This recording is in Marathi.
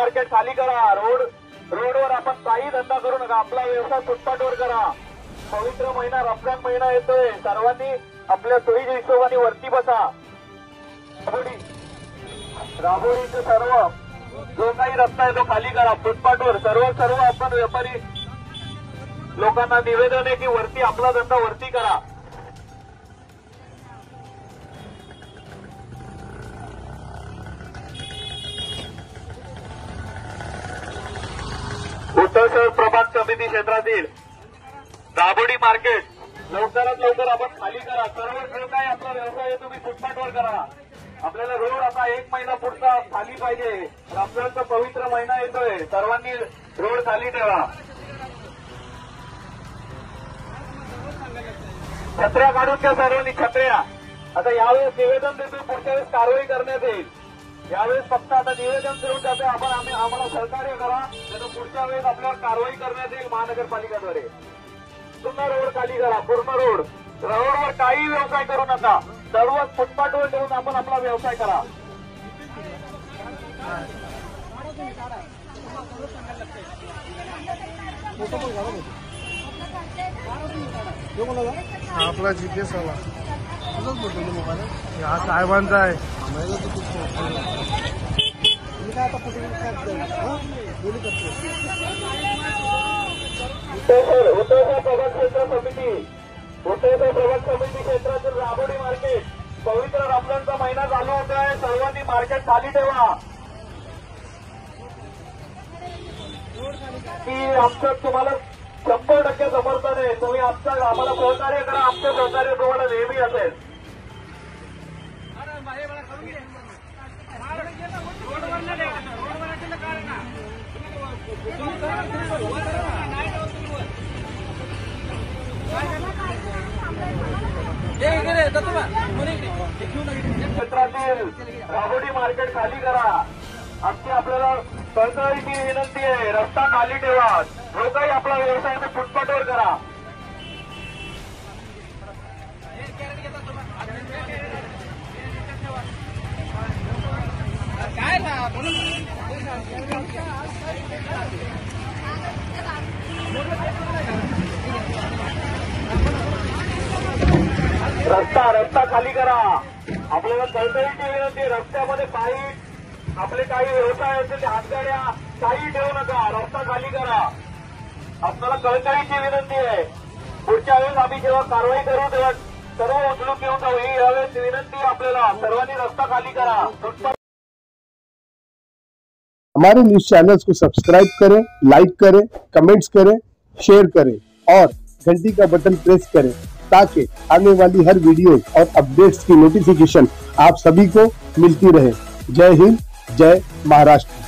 मार्केट खाली करा. रोडवर आपण काही धंदा करू नका. आपला व्यवसाय फुटपाथवर करा. पवित्र महिना रमजान महिना येतोय. सर्वांनी आपल्या सोयीच्या हिशोबाने वरती बसा. राबोडीचं सर्व जो काही रस्ता आहे तो खाली करा. फुटपाथवर सर्व आपण व्यापारी लोकांना निवेदन आहे की वरती आपला धंदा वरती करा. उत्तर शहर प्रभाग समिती क्षेत्रातील दाबोडी मार्केट लवकरात लवकर आपण खाली करा. सर्व जो काही आपला व्यवसाय आहे तुम्ही फुटपाथवर करा. आपल्याला रोड आता 1 महिना पुढचा खाली पाहिजे. रमजानचा पवित्र महिना येतोय. सर्वांनी रोड खाली ठेवा. छत्र्या काढून घ्या सर्वांनी छत्र्या. आता यावेळेस निवेदन देतो. पुढच्या वेळेस कारवाई करण्यात येईल. यावेळेस फक्त आता निवेदन देऊन जाते आपण आम्हाला सहकार्य करा. त्याचं पुढच्या वेळेस आपल्यावर कारवाई करण्यात येईल महानगरपालिकेद्वारे. पूर्ण रोड खाली करा. पूर्ण रोडवर काही व्यवसाय करू नका. सर्व फुटपाथवर ठेवून आपण आपला व्यवसाय करा. आपला जीपीएस वाला हा साहेबांचा आहे. प्रभाग समिती क्षेत्रातील राबोडी मार्केट पवित्र रमजानचा महिना चालू होत आहे. सर्वांनी मार्केट खाली ठेवा. की आमचं तुम्हाला 100% समर्थन आहे. तुम्ही आम्हाला सहकार्य करा. आमचं सहकार्य तुम्हाला नेहमी असेल. क्षेत्रातील राबोडी मार्केट खाली करा. आमची आपल्याला सहकार्याची विनंती आहे. रस्ता खाली ठेवा. जो काही आपला व्यवसाय तो फुटपाथवर करा. रस्ता खाली करा. आपल्याला कळकळीची विनंती. रस्त्यामध्ये आपले काही व्यवसाय असेल ते हातगाड्या काही ठेवू नका. रस्ता खाली करा. आपल्याला कळकळीची विनंती आहे. पुढच्या वेळेस आम्ही जेव्हा कारवाई करू तेव्हा सर्व उचलून घेऊन जाऊ. ही यावेळेस विनंती आपल्याला. सर्वांनी रस्ता खाली करा. हमारे न्यूज चैनल्स को सब्सक्राइब करें, लाइक करें, कमेंट्स करें, शेयर करें और घंटी का बटन प्रेस करें ताकि आने वाली हर वीडियो और अपडेट्स की नोटिफिकेशन आप सभी को मिलती रहे। जय हिंद, जय महाराष्ट्र।